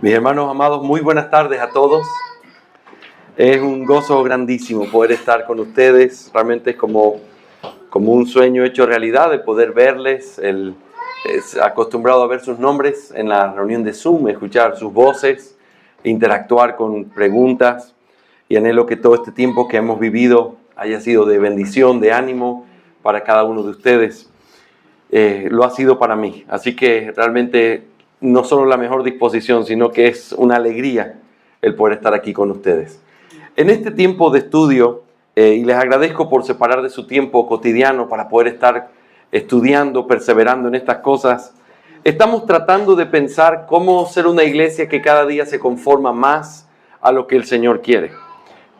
Mis hermanos amados, muy buenas tardes a todos. Es un gozo grandísimo poder estar con ustedes. Realmente es como un sueño hecho realidad de poder verles. Es acostumbrado a ver sus nombres en la reunión de Zoom, escuchar sus voces, interactuar con preguntas. Y anhelo que todo este tiempo que hemos vivido haya sido de bendición, de ánimo para cada uno de ustedes. Lo ha sido para mí. Así que realmente no solo la mejor disposición, sino que es una alegría el poder estar aquí con ustedes. En este tiempo de estudio, y les agradezco por separar de su tiempo cotidiano para poder estar estudiando, perseverando en estas cosas, estamos tratando de pensar cómo ser una iglesia que cada día se conforma más a lo que el Señor quiere.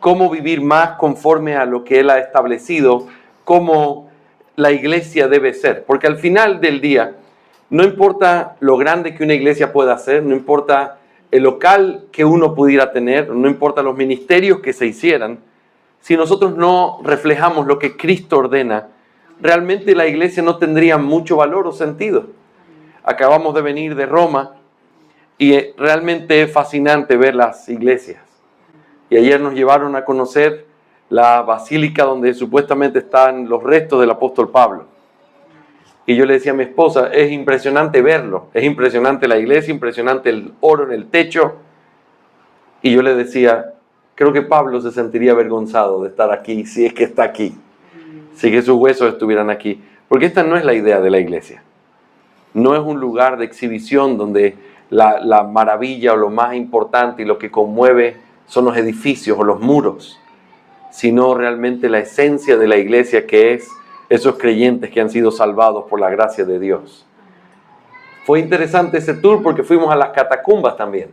Cómo vivir más conforme a lo que Él ha establecido, cómo la iglesia debe ser. Porque al final del día, no importa lo grande que una iglesia pueda ser, no importa el local que uno pudiera tener, no importa los ministerios que se hicieran, si nosotros no reflejamos lo que Cristo ordena, realmente la iglesia no tendría mucho valor o sentido. Acabamos de venir de Roma y realmente es fascinante ver las iglesias. Y ayer nos llevaron a conocer la basílica donde supuestamente están los restos del apóstol Pablo. Y yo le decía a mi esposa, es impresionante verlo, es impresionante la iglesia, impresionante el oro en el techo. Y yo le decía, creo que Pablo se sentiría avergonzado de estar aquí, si es que está aquí, si que sus huesos estuvieran aquí. Porque esta no es la idea de la iglesia. No es un lugar de exhibición donde la maravilla o lo más importante y lo que conmueve son los edificios o los muros, sino realmente la esencia de la iglesia, que es esos creyentes que han sido salvados por la gracia de Dios. Fue interesante ese tour porque fuimos a las catacumbas también.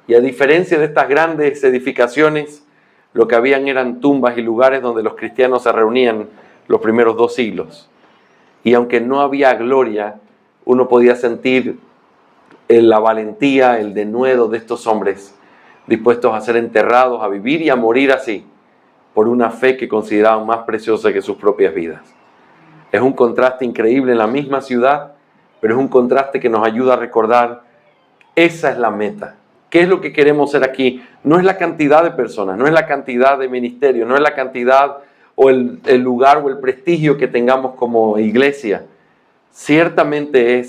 Y a diferencia de estas grandes edificaciones, lo que habían eran tumbas y lugares donde los cristianos se reunían los primeros 2 siglos. Y aunque no había gloria, uno podía sentir la valentía, el denuedo de estos hombres dispuestos a ser enterrados, a vivir y a morir así, por una fe que consideraban más preciosa que sus propias vidas. Es un contraste increíble en la misma ciudad, pero es un contraste que nos ayuda a recordar, esa es la meta. ¿Qué es lo que queremos ser aquí? No es la cantidad de personas, no es la cantidad de ministerios, no es la cantidad o el lugar o el prestigio que tengamos como iglesia. Ciertamente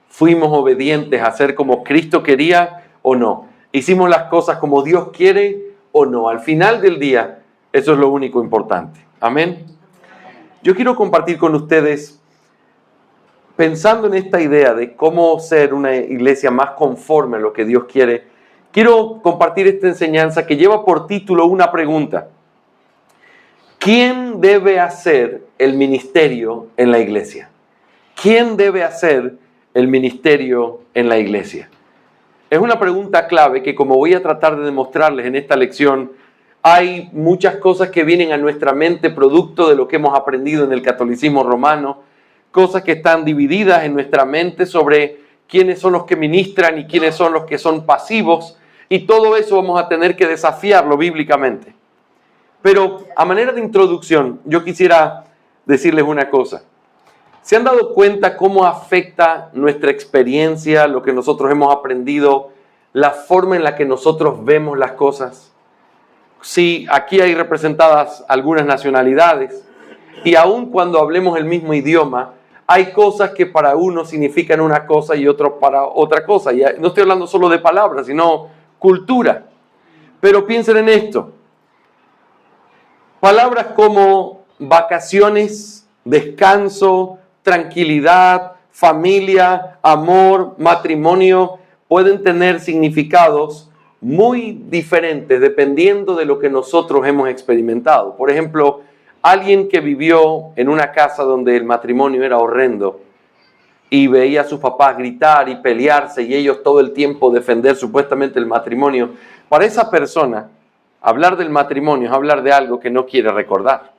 fuimos obedientes a hacer como Cristo quería o no. Hicimos las cosas como Dios quiere o no. Al final del día, eso es lo único importante. Amén. Yo quiero compartir con ustedes, pensando en esta idea de cómo ser una iglesia más conforme a lo que Dios quiere, quiero compartir esta enseñanza que lleva por título una pregunta. ¿Quién debe hacer el ministerio en la iglesia? ¿Quién debe hacer el ministerio en la iglesia? Es una pregunta clave que, como voy a tratar de demostrarles en esta lección, hay muchas cosas que vienen a nuestra mente producto de lo que hemos aprendido en el catolicismo romano, cosas que están divididas en nuestra mente sobre quiénes son los que ministran y quiénes son los que son pasivos, y todo eso vamos a tener que desafiarlo bíblicamente. Pero a manera de introducción, yo quisiera decirles una cosa. ¿Se han dado cuenta cómo afecta nuestra experiencia, lo que nosotros hemos aprendido, la forma en la que nosotros vemos las cosas? Sí, aquí hay representadas algunas nacionalidades y aun cuando hablemos el mismo idioma, hay cosas que para uno significan una cosa y otro para otra cosa. Y no estoy hablando solo de palabras, sino cultura. Pero piensen en esto. Palabras como vacaciones, descanso, tranquilidad, familia, amor, matrimonio, pueden tener significados muy diferentes dependiendo de lo que nosotros hemos experimentado. Por ejemplo, alguien que vivió en una casa donde el matrimonio era horrendo y veía a sus papás gritar y pelearse y ellos todo el tiempo defender supuestamente el matrimonio, para esa persona hablar del matrimonio es hablar de algo que no quiere recordar.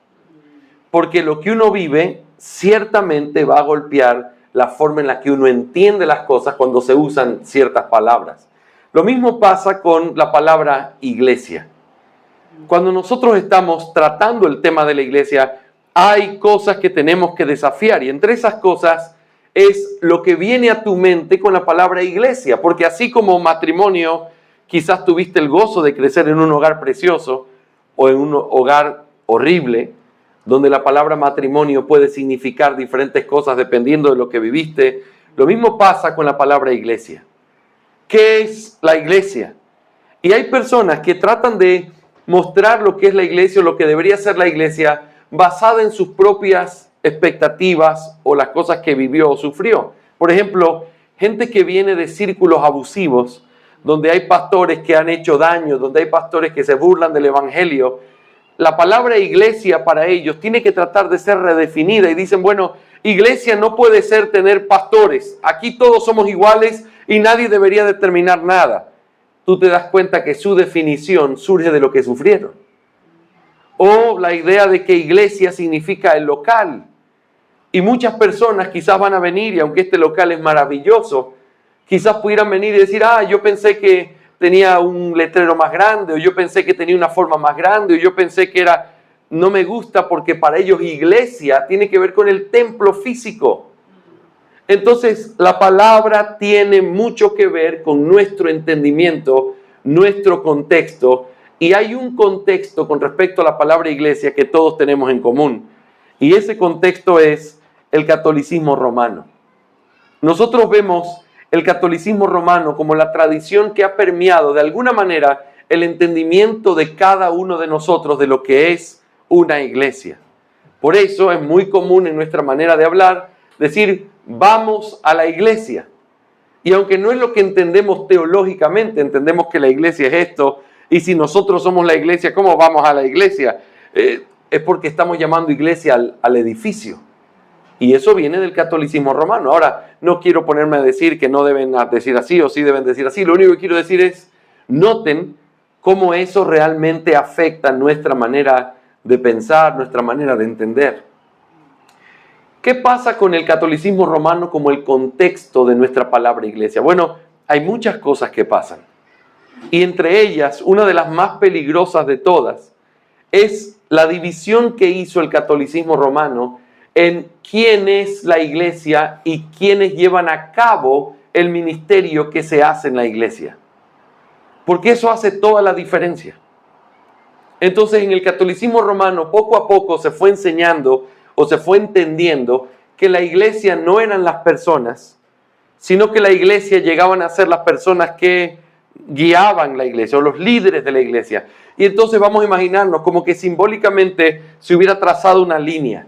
Porque lo que uno vive ciertamente va a golpear la forma en la que uno entiende las cosas cuando se usan ciertas palabras. Lo mismo pasa con la palabra iglesia. Cuando nosotros estamos tratando el tema de la iglesia, hay cosas que tenemos que desafiar y entre esas cosas es lo que viene a tu mente con la palabra iglesia, porque así como matrimonio, quizás tuviste el gozo de crecer en un hogar precioso o en un hogar horrible, donde la palabra matrimonio puede significar diferentes cosas dependiendo de lo que viviste. Lo mismo pasa con la palabra iglesia. ¿Qué es la iglesia? Y hay personas que tratan de mostrar lo que es la iglesia o lo que debería ser la iglesia basada en sus propias expectativas o las cosas que vivió o sufrió. Por ejemplo, gente que viene de círculos abusivos, donde hay pastores que han hecho daño, donde hay pastores que se burlan del evangelio. La palabra iglesia para ellos tiene que tratar de ser redefinida y dicen, bueno, iglesia no puede ser tener pastores. Aquí todos somos iguales y nadie debería determinar nada. Tú te das cuenta que su definición surge de lo que sufrieron. O la idea de que iglesia significa el local. Y muchas personas quizás van a venir y aunque este local es maravilloso, quizás pudieran venir y decir, yo pensé que tenía un letrero más grande, o yo pensé que tenía una forma más grande, o yo pensé que era, no me gusta porque para ellos iglesia tiene que ver con el templo físico. Entonces, la palabra tiene mucho que ver con nuestro entendimiento, nuestro contexto, y hay un contexto con respecto a la palabra iglesia que todos tenemos en común, y ese contexto es el catolicismo romano. Nosotros vemos el catolicismo romano como la tradición que ha permeado de alguna manera el entendimiento de cada uno de nosotros de lo que es una iglesia. Por eso es muy común en nuestra manera de hablar decir, vamos a la iglesia. Y aunque no es lo que entendemos teológicamente, entendemos que la iglesia es esto, y si nosotros somos la iglesia, ¿cómo vamos a la iglesia? Es porque estamos llamando iglesia al edificio. Y eso viene del catolicismo romano. Ahora, no quiero ponerme a decir que no deben decir así o sí deben decir así. Lo único que quiero decir es, noten cómo eso realmente afecta nuestra manera de pensar, nuestra manera de entender. ¿Qué pasa con el catolicismo romano como el contexto de nuestra palabra iglesia? Bueno, hay muchas cosas que pasan. Y entre ellas, una de las más peligrosas de todas, es la división que hizo el catolicismo romano en quién es la iglesia y quiénes llevan a cabo el ministerio que se hace en la iglesia. Porque eso hace toda la diferencia. Entonces, en el catolicismo romano, poco a poco se fue enseñando o se fue entendiendo que la iglesia no eran las personas, sino que la iglesia llegaban a ser las personas que guiaban la iglesia o los líderes de la iglesia. Y entonces vamos a imaginarnos como que simbólicamente se hubiera trazado una línea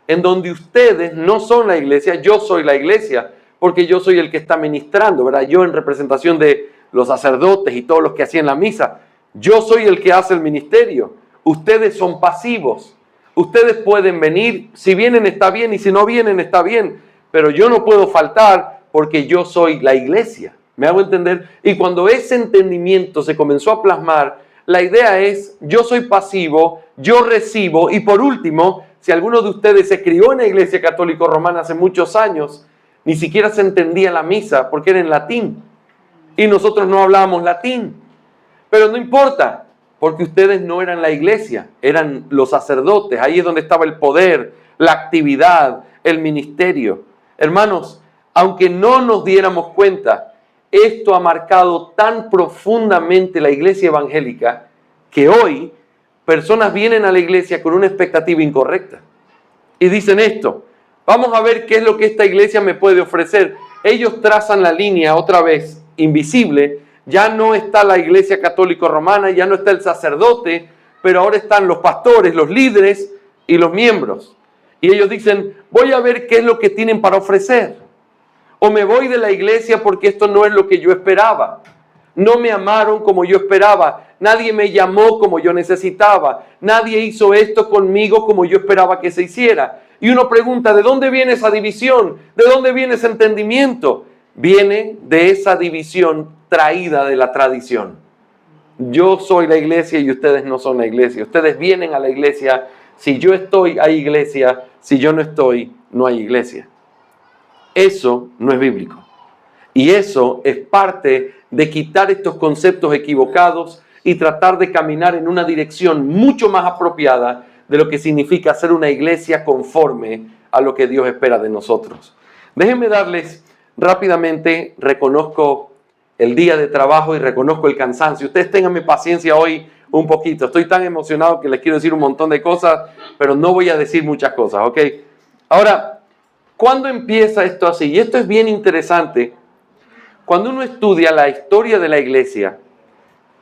en donde ustedes no son la iglesia, yo soy la iglesia, porque yo soy el que está ministrando, ¿verdad? Yo en representación de los sacerdotes y todos los que hacían la misa, yo soy el que hace el ministerio. Ustedes son pasivos. Ustedes pueden venir, si vienen está bien y si no vienen está bien, pero yo no puedo faltar porque yo soy la iglesia. ¿Me hago entender? Y cuando ese entendimiento se comenzó a plasmar, la idea es, yo soy pasivo, yo recibo, y por último, si alguno de ustedes se crió en la iglesia católica romana hace muchos años, ni siquiera se entendía la misa porque era en latín. Y nosotros no hablábamos latín. Pero no importa, porque ustedes no eran la iglesia, eran los sacerdotes. Ahí es donde estaba el poder, la actividad, el ministerio. Hermanos, aunque no nos diéramos cuenta, esto ha marcado tan profundamente la iglesia evangélica que hoy personas vienen a la iglesia con una expectativa incorrecta. Y dicen esto, vamos a ver qué es lo que esta iglesia me puede ofrecer. Ellos trazan la línea otra vez, invisible. Ya no está la iglesia católica romana, ya no está el sacerdote, pero ahora están los pastores, los líderes y los miembros. Y ellos dicen, voy a ver qué es lo que tienen para ofrecer. O me voy de la iglesia porque esto no es lo que yo esperaba. No me amaron como yo esperaba. Nadie me llamó como yo necesitaba. Nadie hizo esto conmigo como yo esperaba que se hiciera. Y uno pregunta, ¿de dónde viene esa división? ¿De dónde viene ese entendimiento? Viene de esa división traída de la tradición. Yo soy la iglesia y ustedes no son la iglesia. Ustedes vienen a la iglesia. Si yo estoy, hay iglesia. Si yo no estoy, no hay iglesia. Eso no es bíblico. Y eso es parte de quitar estos conceptos equivocados y tratar de caminar en una dirección mucho más apropiada de lo que significa ser una iglesia conforme a lo que Dios espera de nosotros. Déjenme darles rápidamente, reconozco el día de trabajo y reconozco el cansancio. Ustedes ténganme paciencia hoy un poquito. Estoy tan emocionado que les quiero decir un montón de cosas, pero no voy a decir muchas cosas, ¿ok? Ahora, ¿cuándo empieza esto así? Y esto es bien interesante. Cuando uno estudia la historia de la iglesia,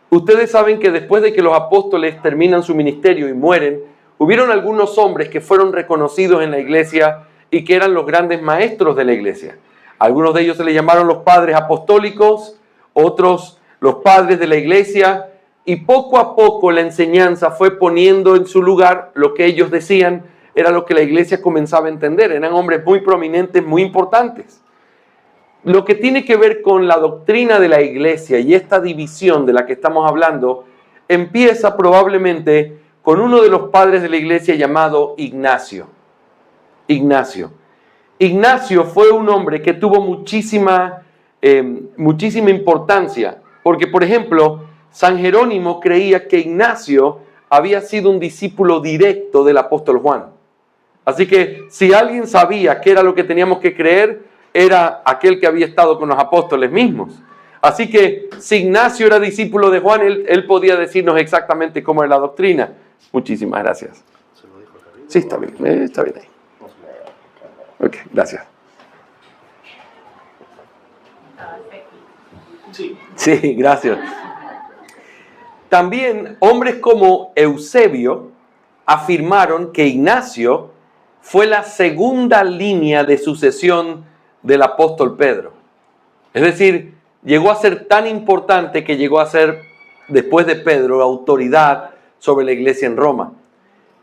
ustedes saben que después de que los apóstoles terminan su ministerio y mueren, hubieron algunos hombres que fueron reconocidos en la iglesia y que eran los grandes maestros de la iglesia. Algunos de ellos se les llamaron los padres apostólicos, otros los padres de la iglesia, y poco a poco la enseñanza fue poniendo en su lugar lo que ellos decían era lo que la iglesia comenzaba a entender. Eran hombres muy prominentes, muy importantes. Lo que tiene que ver con la doctrina de la iglesia y esta división de la que estamos hablando, empieza probablemente con uno de los padres de la iglesia llamado Ignacio. Ignacio fue un hombre que tuvo muchísima importancia, porque por ejemplo, San Jerónimo creía que Ignacio había sido un discípulo directo del apóstol Juan. Así que si alguien sabía qué era lo que teníamos que creer, era aquel que había estado con los apóstoles mismos. Así que si Ignacio era discípulo de Juan, él podía decirnos exactamente cómo es la doctrina. Muchísimas gracias. Sí, está bien ahí. Ok, gracias. Sí, gracias. También hombres como Eusebio afirmaron que Ignacio fue la segunda línea de sucesión del apóstol Pedro. Es decir, llegó a ser tan importante que llegó a ser, después de Pedro, autoridad sobre la iglesia en Roma.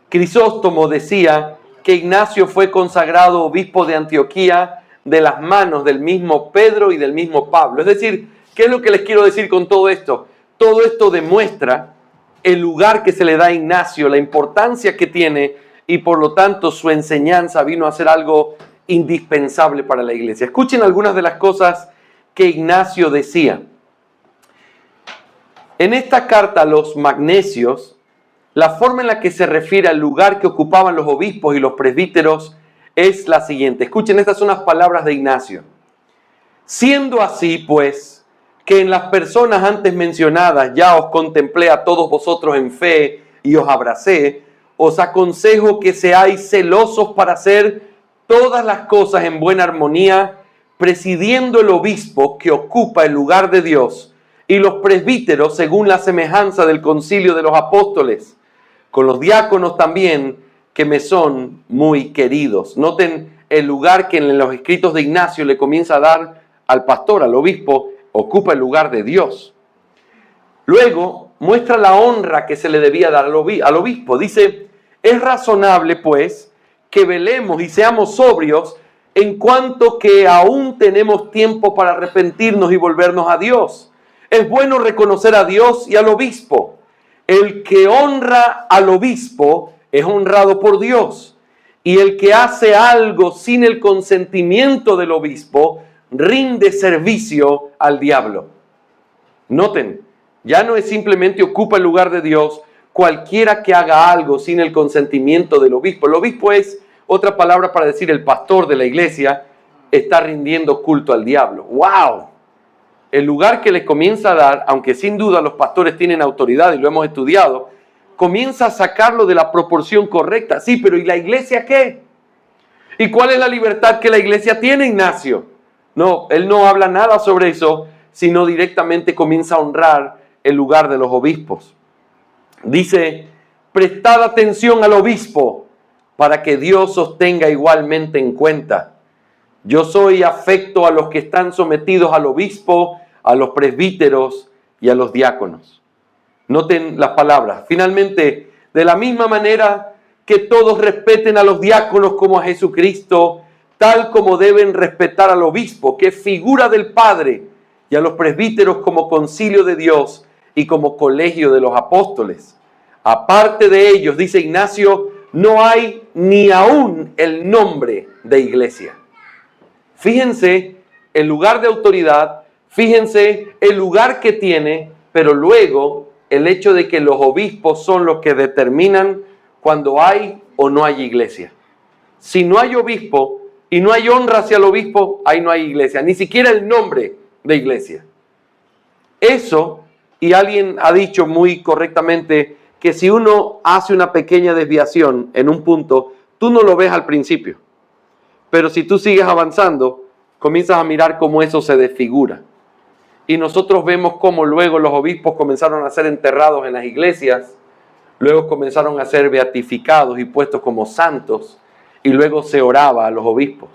Crisóstomo decía que Ignacio fue consagrado obispo de Antioquía de las manos del mismo Pedro y del mismo Pablo. Es decir, ¿qué es lo que les quiero decir con todo esto? Todo esto demuestra el lugar que se le da a Ignacio, la importancia que tiene y por lo tanto su enseñanza vino a ser algo indispensable para la iglesia. Escuchen algunas de las cosas que Ignacio decía. En esta carta a los magnesios, la forma en la que se refiere al lugar que ocupaban los obispos y los presbíteros es la siguiente. Escuchen, estas son las palabras de Ignacio. Siendo así, pues, que en las personas antes mencionadas ya os contemplé a todos vosotros en fe y os abracé, os aconsejo que seáis celosos para hacer todas las cosas en buena armonía, presidiendo el obispo que ocupa el lugar de Dios y los presbíteros según la semejanza del concilio de los apóstoles, con los diáconos también que me son muy queridos. Noten el lugar que en los escritos de Ignacio le comienza a dar al pastor, al obispo, ocupa el lugar de Dios. Luego muestra la honra que se le debía dar al obispo. Dice, es razonable pues que velemos y seamos sobrios en cuanto que aún tenemos tiempo para arrepentirnos y volvernos a Dios. Es bueno reconocer a Dios y al obispo. El que honra al obispo es honrado por Dios. Y el que hace algo sin el consentimiento del obispo rinde servicio al diablo. Noten, ya no es simplemente ocupa el lugar de Dios. Cualquiera que haga algo sin el consentimiento del obispo. El obispo es otra palabra para decir el pastor de la iglesia, está rindiendo culto al diablo. ¡Wow! El lugar que les comienza a dar, aunque sin duda los pastores tienen autoridad y lo hemos estudiado, comienza a sacarlo de la proporción correcta. Sí, pero ¿y la iglesia qué? ¿Y cuál es la libertad que la iglesia tiene, Ignacio? No, él no habla nada sobre eso, sino directamente comienza a honrar el lugar de los obispos. Dice, prestad atención al obispo para que Dios os tenga igualmente en cuenta. Yo soy afecto a los que están sometidos al obispo, a los presbíteros y a los diáconos. Noten las palabras. Finalmente, de la misma manera que todos respeten a los diáconos como a Jesucristo, tal como deben respetar al obispo, que es figura del Padre, y a los presbíteros como concilio de Dios y como colegio de los apóstoles. Aparte de ellos, dice Ignacio, no hay ni aún el nombre de iglesia. Fíjense el lugar de autoridad, fíjense el lugar que tiene, pero luego el hecho de que los obispos son los que determinan cuando hay o no hay iglesia. Si no hay obispo, y no hay honra hacia el obispo, ahí no hay iglesia, ni siquiera el nombre de iglesia. Eso, y alguien ha dicho muy correctamente que si uno hace una pequeña desviación en un punto, tú no lo ves al principio. Pero si tú sigues avanzando, comienzas a mirar cómo eso se desfigura. Y nosotros vemos cómo luego los obispos comenzaron a ser enterrados en las iglesias, luego comenzaron a ser beatificados y puestos como santos, y luego se oraba a los obispos.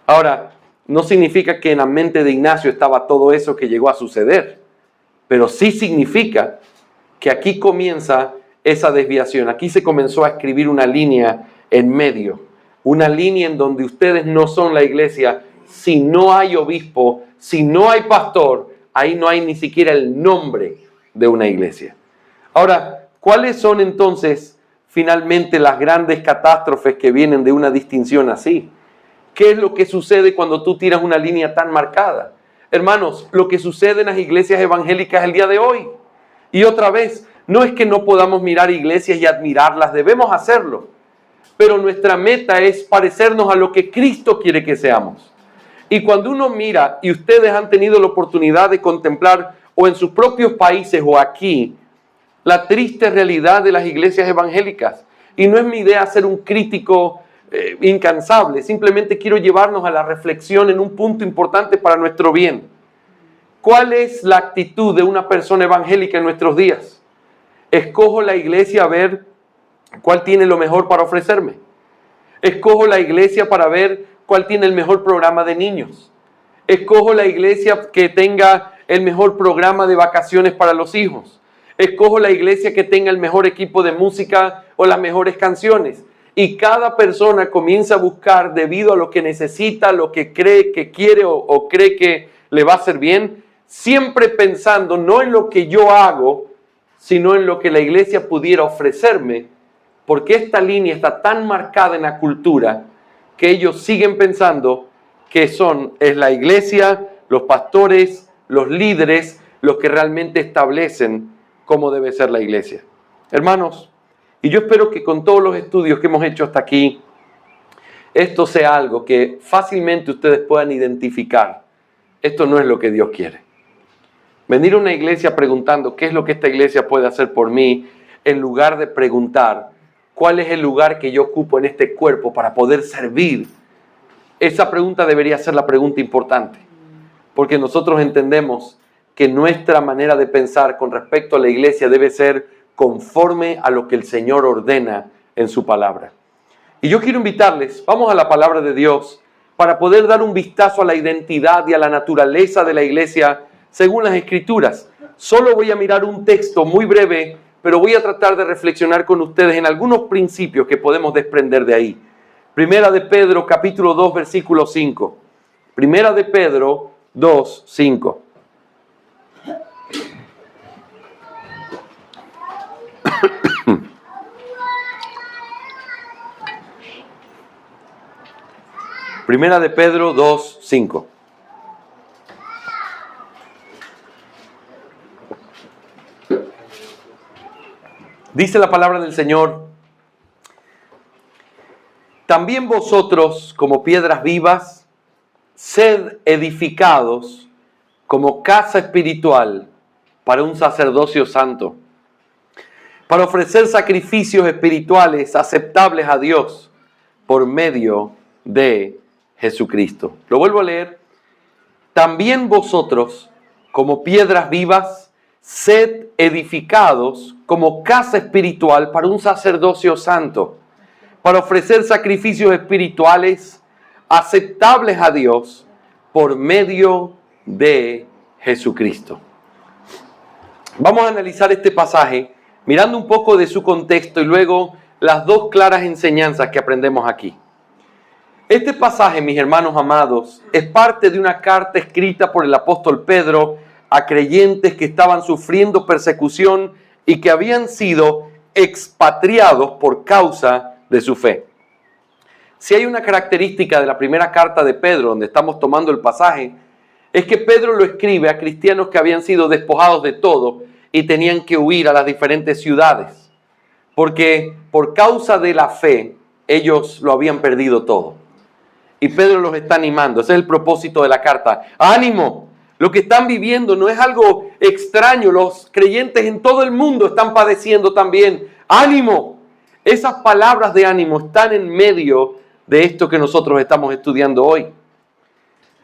Ahora, no significa que en la mente de Ignacio estaba todo eso que llegó a suceder, pero sí significa que aquí comienza esa desviación. Aquí se comenzó a escribir una línea en medio, una línea en donde ustedes no son la iglesia. Si no hay obispo, si no hay pastor, ahí no hay ni siquiera el nombre de una iglesia. Ahora, ¿cuáles son entonces finalmente las grandes catástrofes que vienen de una distinción así? ¿Qué es lo que sucede cuando tú tiras una línea tan marcada? Hermanos, lo que sucede en las iglesias evangélicas el día de hoy. Y otra vez, no es que no podamos mirar iglesias y admirarlas, debemos hacerlo. Pero nuestra meta es parecernos a lo que Cristo quiere que seamos. Y cuando uno mira, y ustedes han tenido la oportunidad de contemplar, o en sus propios países o aquí, la triste realidad de las iglesias evangélicas. Y no es mi idea ser un crítico incansable, simplemente quiero llevarnos a la reflexión en un punto importante para nuestro bien. ¿Cuál es la actitud de una persona evangélica en nuestros días? Escojo la iglesia a ver cuál tiene lo mejor para ofrecerme. Escojo la iglesia para ver cuál tiene el mejor programa de niños. Escojo la iglesia que tenga el mejor programa de vacaciones para los hijos. Escojo la iglesia que tenga el mejor equipo de música o las mejores canciones. Y cada persona comienza a buscar debido a lo que necesita, lo que cree que quiere o cree que le va a hacer bien, siempre pensando no en lo que yo hago, sino en lo que la iglesia pudiera ofrecerme, porque esta línea está tan marcada en la cultura que ellos siguen pensando que es la iglesia, los pastores, los líderes, los que realmente establecen cómo debe ser la iglesia. Hermanos, y yo espero que con todos los estudios que hemos hecho hasta aquí, esto sea algo que fácilmente ustedes puedan identificar. Esto no es lo que Dios quiere. Venir a una iglesia preguntando qué es lo que esta iglesia puede hacer por mí, en lugar de preguntar cuál es el lugar que yo ocupo en este cuerpo para poder servir. Esa pregunta debería ser la pregunta importante, porque nosotros entendemos que nuestra manera de pensar con respecto a la iglesia debe ser conforme a lo que el Señor ordena en su palabra. Y yo quiero invitarles, vamos a la palabra de Dios, para poder dar un vistazo a la identidad y a la naturaleza de la iglesia según las Escrituras. Solo voy a mirar un texto muy breve, pero voy a tratar de reflexionar con ustedes en algunos principios que podemos desprender de ahí. Primera de Pedro, capítulo 2, versículo 5. Primera de Pedro 2, 5. Primera de Pedro 2, 5. Dice la palabra del Señor: también vosotros, como piedras vivas, sed edificados como casa espiritual para un sacerdocio santo, para ofrecer sacrificios espirituales aceptables a Dios por medio de Jesucristo. Lo vuelvo a leer. También vosotros, como piedras vivas, sed edificados como casa espiritual para un sacerdocio santo, para ofrecer sacrificios espirituales aceptables a Dios por medio de Jesucristo. Vamos a analizar este pasaje mirando un poco de su contexto y luego las dos claras enseñanzas que aprendemos aquí. Este pasaje, mis hermanos amados, es parte de una carta escrita por el apóstol Pedro a creyentes que estaban sufriendo persecución y que habían sido expatriados por causa de su fe. Si hay una característica de la primera carta de Pedro, donde estamos tomando el pasaje, es que Pedro lo escribe a cristianos que habían sido despojados de todo y tenían que huir a las diferentes ciudades, porque por causa de la fe ellos lo habían perdido todo. Y Pedro los está animando. Ese es el propósito de la carta. ¡Ánimo! Lo que están viviendo no es algo extraño. Los creyentes en todo el mundo están padeciendo también. ¡Ánimo! Esas palabras de ánimo están en medio de esto que nosotros estamos estudiando hoy.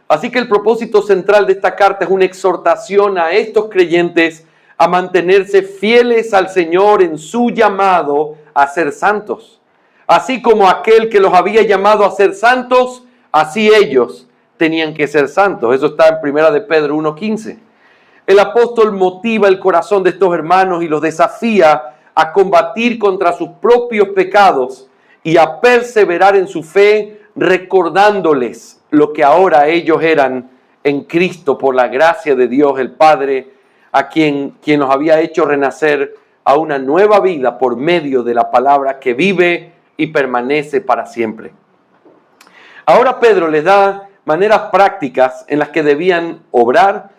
Así que el propósito central de esta carta es una exhortación a estos creyentes a mantenerse fieles al Señor en su llamado a ser santos. Así como aquel que los había llamado a ser santos, así ellos tenían que ser santos. Eso está en 1 de Pedro 1:15. El apóstol motiva el corazón de estos hermanos y los desafía a combatir contra sus propios pecados y a perseverar en su fe, recordándoles lo que ahora ellos eran en Cristo por la gracia de Dios el Padre, a quien nos había hecho renacer a una nueva vida por medio de la palabra que vive y permanece para siempre. Ahora Pedro les da maneras prácticas en las que debían obrar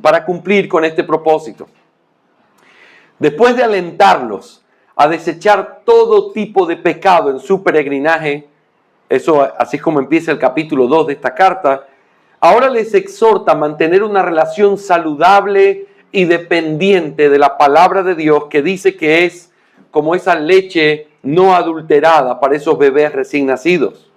para cumplir con este propósito. Después de alentarlos a desechar todo tipo de pecado en su peregrinaje, eso así es como empieza el capítulo 2 de esta carta, ahora les exhorta a mantener una relación saludable y dependiente de la palabra de Dios, que dice que es como esa leche no adulterada para esos bebés recién nacidos.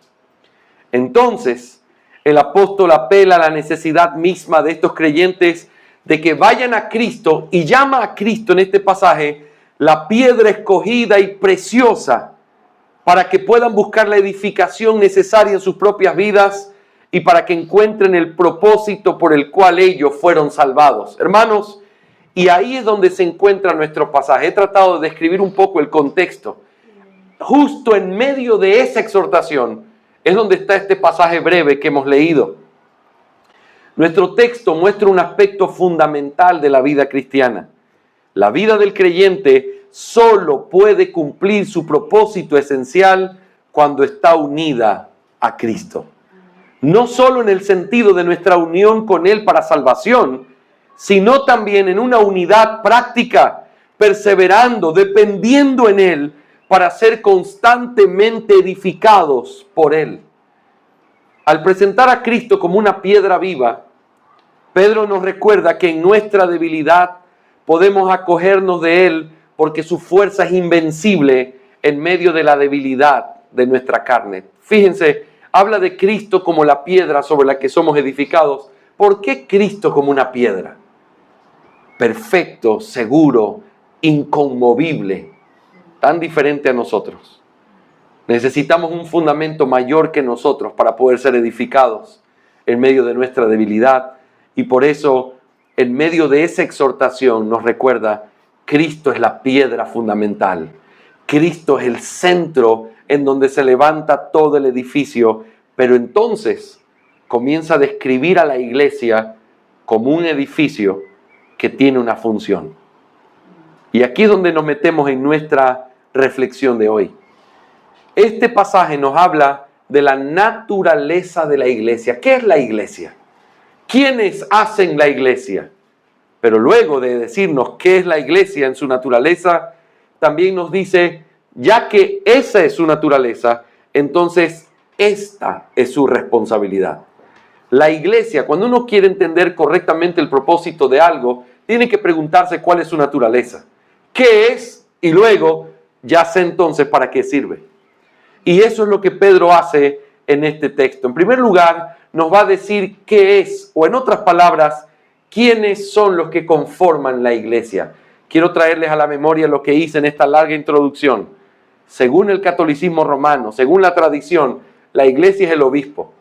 Entonces, el apóstol apela a la necesidad misma de estos creyentes de que vayan a Cristo, y llama a Cristo en este pasaje la piedra escogida y preciosa, para que puedan buscar la edificación necesaria en sus propias vidas y para que encuentren el propósito por el cual ellos fueron salvados. Hermanos, y ahí es donde se encuentra nuestro pasaje. He tratado de describir un poco el contexto. Justo en medio de esa exhortación es donde está este pasaje breve que hemos leído. Nuestro texto muestra un aspecto fundamental de la vida cristiana. La vida del creyente solo puede cumplir su propósito esencial cuando está unida a Cristo. No solo en el sentido de nuestra unión con Él para salvación, sino también en una unidad práctica, perseverando, dependiendo en Él para ser constantemente edificados por Él. Al presentar a Cristo como una piedra viva, Pedro nos recuerda que en nuestra debilidad podemos acogernos de Él porque su fuerza es invencible en medio de la debilidad de nuestra carne. Fíjense, habla de Cristo como la piedra sobre la que somos edificados. ¿Por qué Cristo como una piedra? Perfecto, seguro, inconmovible, tan diferente a nosotros. Necesitamos un fundamento mayor que nosotros para poder ser edificados en medio de nuestra debilidad. Y por eso, en medio de esa exhortación, nos recuerda: Cristo es la piedra fundamental. Cristo es el centro en donde se levanta todo el edificio. Pero entonces comienza a describir a la iglesia como un edificio que tiene una función. Y aquí es donde nos metemos en nuestra reflexión de hoy. Este pasaje nos habla de la naturaleza de la iglesia. ¿Qué es la iglesia? ¿Quiénes hacen la iglesia? Pero luego de decirnos qué es la iglesia en su naturaleza, también nos dice, ya que esa es su naturaleza, entonces esta es su responsabilidad. La iglesia, cuando uno quiere entender correctamente el propósito de algo, tiene que preguntarse cuál es su naturaleza. ¿Qué es? Y luego, ya sé entonces para qué sirve. Y eso es lo que Pedro hace en este texto. En primer lugar, nos va a decir qué es, o en otras palabras, quiénes son los que conforman la iglesia. Quiero traerles a la memoria lo que hice en esta larga introducción. Según el catolicismo romano, según la tradición, la iglesia es el obispo.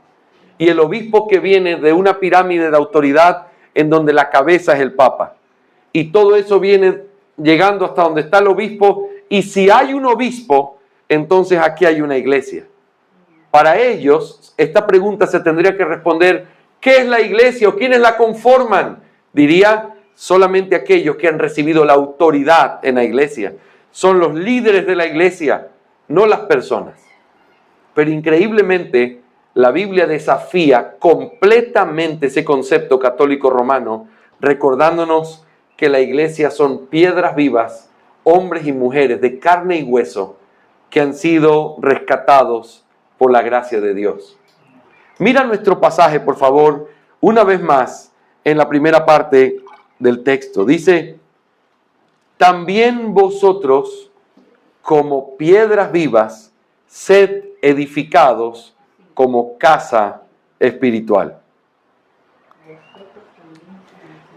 Y el obispo que viene de una pirámide de autoridad en donde la cabeza es el papa. Y todo eso viene llegando hasta donde está el obispo. Y si hay un obispo, entonces aquí hay una iglesia. Para ellos, esta pregunta se tendría que responder: ¿qué es la iglesia o quiénes la conforman? Diría, solamente aquellos que han recibido la autoridad en la iglesia. Son los líderes de la iglesia, no las personas. Pero increíblemente, la Biblia desafía completamente ese concepto católico romano, recordándonos que la iglesia son piedras vivas, hombres y mujeres de carne y hueso, que han sido rescatados por la gracia de Dios. Mira nuestro pasaje, por favor, una vez más en la primera parte del texto. Dice, también vosotros, como piedras vivas, sed edificados como casa espiritual.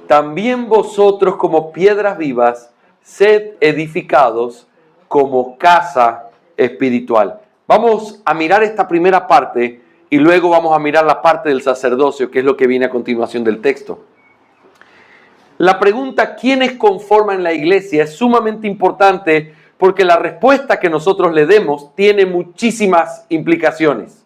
También vosotros, como piedras vivas, sed edificados como casa espiritual. Vamos a mirar esta primera parte y luego vamos a mirar la parte del sacerdocio, que es lo que viene a continuación del texto. La pregunta ¿quiénes conforman la iglesia? Es sumamente importante porque la respuesta que nosotros le demos tiene muchísimas implicaciones.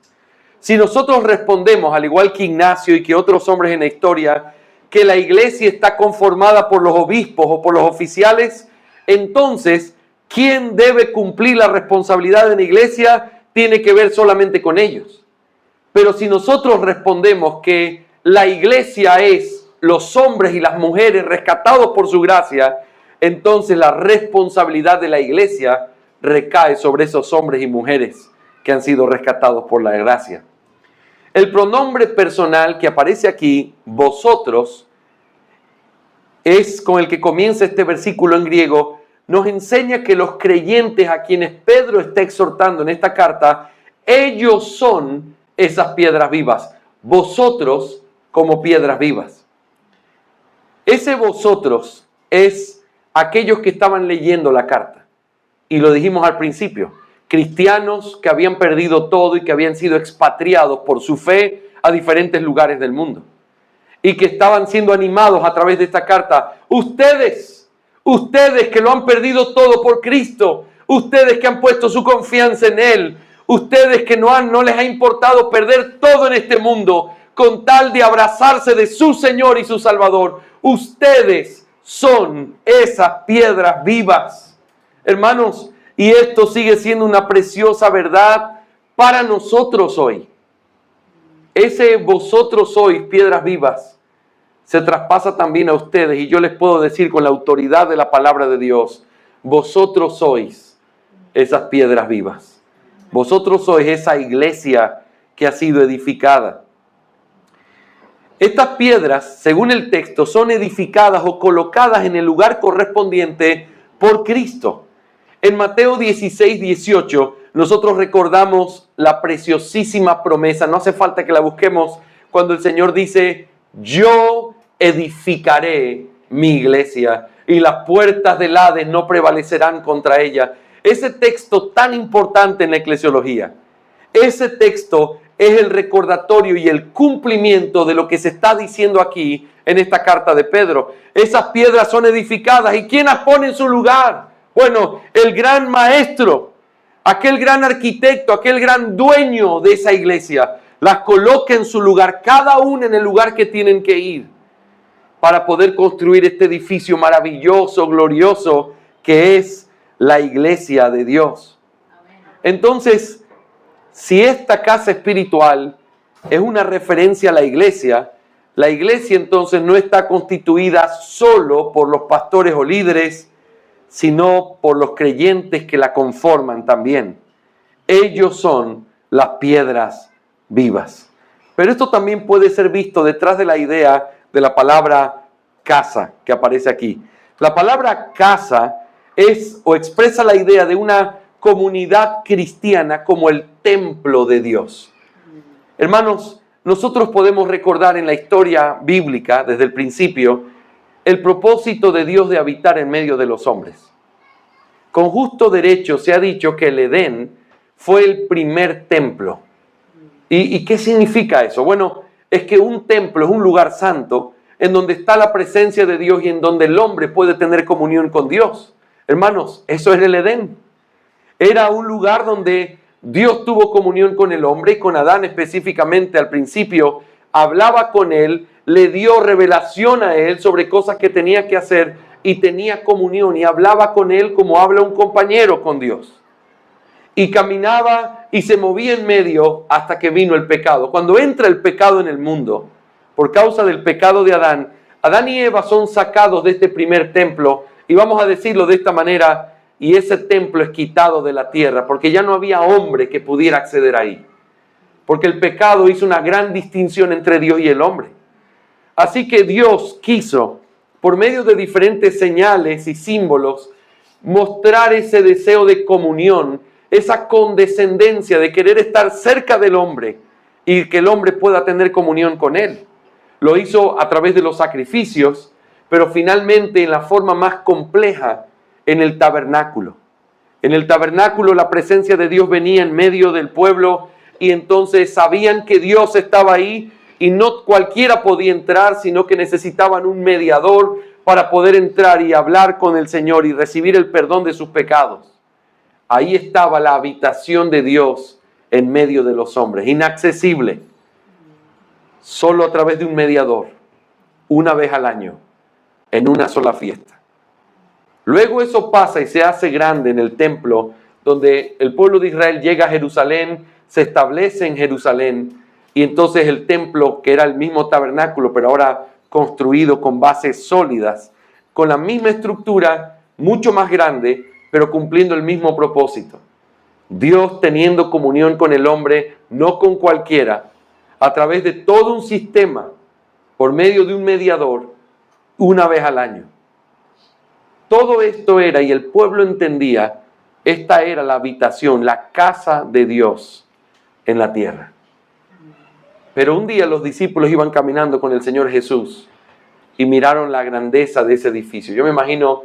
Si nosotros respondemos, al igual que Ignacio y que otros hombres en la historia, que la iglesia está conformada por los obispos o por los oficiales, entonces, ¿quién debe cumplir la responsabilidad de la iglesia? Tiene que ver solamente con ellos. Pero si nosotros respondemos que la iglesia es los hombres y las mujeres rescatados por su gracia, entonces la responsabilidad de la iglesia recae sobre esos hombres y mujeres que han sido rescatados por la gracia. El pronombre personal que aparece aquí, vosotros, es con el que comienza este versículo en griego, nos enseña que los creyentes a quienes Pedro está exhortando en esta carta, ellos son esas piedras vivas, vosotros como piedras vivas. Ese vosotros es aquellos que estaban leyendo la carta. Y lo dijimos al principio, cristianos que habían perdido todo y que habían sido expatriados por su fe a diferentes lugares del mundo. Y que estaban siendo animados a través de esta carta. Ustedes que lo han perdido todo por Cristo, ustedes que han puesto su confianza en Él, ustedes que no les ha importado perder todo en este mundo con tal de abrazarse de su Señor y su Salvador, ustedes son esas piedras vivas. Hermanos, y esto sigue siendo una preciosa verdad para nosotros hoy. Ese vosotros sois piedras vivas se traspasa también a ustedes y yo les puedo decir con la autoridad de la palabra de Dios, vosotros sois esas piedras vivas. Vosotros sois esa iglesia que ha sido edificada. Estas piedras, según el texto, son edificadas o colocadas en el lugar correspondiente por Cristo. En Mateo 16, 18, nosotros recordamos la preciosísima promesa, no hace falta que la busquemos, cuando el Señor dice, yo edificaré mi iglesia y las puertas del Hades no prevalecerán contra ella. Ese texto tan importante en la eclesiología, ese texto es el recordatorio y el cumplimiento de lo que se está diciendo aquí en esta carta de Pedro. Esas piedras son edificadas. ¿Y quién las pone en su lugar? Bueno, el gran maestro, aquel gran arquitecto, aquel gran dueño de esa iglesia, las coloca en su lugar, cada una en el lugar que tienen que ir para poder construir este edificio maravilloso, glorioso, que es la iglesia de Dios. Entonces, si esta casa espiritual es una referencia a la iglesia entonces no está constituida solo por los pastores o líderes, sino por los creyentes que la conforman también. Ellos son las piedras vivas. Pero esto también puede ser visto detrás de la idea de la palabra casa que aparece aquí. La palabra casa es o expresa la idea de una comunidad cristiana como el templo de Dios. Hermanos, nosotros podemos recordar en la historia bíblica, desde el principio, el propósito de Dios de habitar en medio de los hombres. Con justo derecho se ha dicho que el Edén fue el primer templo. ¿Y qué significa eso? Bueno, es que un templo es un lugar santo en donde está la presencia de Dios y en donde el hombre puede tener comunión con Dios. Hermanos, eso es el Edén. Era un lugar donde Dios tuvo comunión con el hombre y con Adán específicamente al principio. Hablaba con él, le dio revelación a él sobre cosas que tenía que hacer y tenía comunión y hablaba con él como habla un compañero con Dios. Y caminaba y se movía en medio hasta que vino el pecado. Cuando entra el pecado en el mundo, por causa del pecado de Adán, Adán y Eva son sacados de este primer templo y vamos a decirlo de esta manera, y ese templo es quitado de la tierra porque ya no había hombre que pudiera acceder ahí. porque el pecado hizo una gran distinción entre Dios y el hombre. Así que Dios quiso, por medio de diferentes señales y símbolos, mostrar ese deseo de comunión, esa condescendencia de querer estar cerca del hombre y que el hombre pueda tener comunión con él. Lo hizo a través de los sacrificios, pero finalmente en la forma más compleja, en el tabernáculo. En el tabernáculo la presencia de Dios venía en medio del pueblo y entonces sabían que Dios estaba ahí y no cualquiera podía entrar, sino que necesitaban un mediador para poder entrar y hablar con el Señor y recibir el perdón de sus pecados. Ahí estaba la habitación de Dios en medio de los hombres, inaccesible, solo a través de un mediador, una vez al año, en una sola fiesta. Luego eso pasa y se hace grande en el templo, donde el pueblo de Israel llega a Jerusalén, se establece en Jerusalén, y entonces el templo, que era el mismo tabernáculo, pero ahora construido con bases sólidas, con la misma estructura, mucho más grande, pero cumpliendo el mismo propósito. Dios teniendo comunión con el hombre, no con cualquiera, a través de todo un sistema, por medio de un mediador, una vez al año. Todo esto era, y el pueblo entendía, esta era la habitación, la casa de Dios en la tierra. Pero un día los discípulos iban caminando con el Señor Jesús y miraron la grandeza de ese edificio. Yo me imagino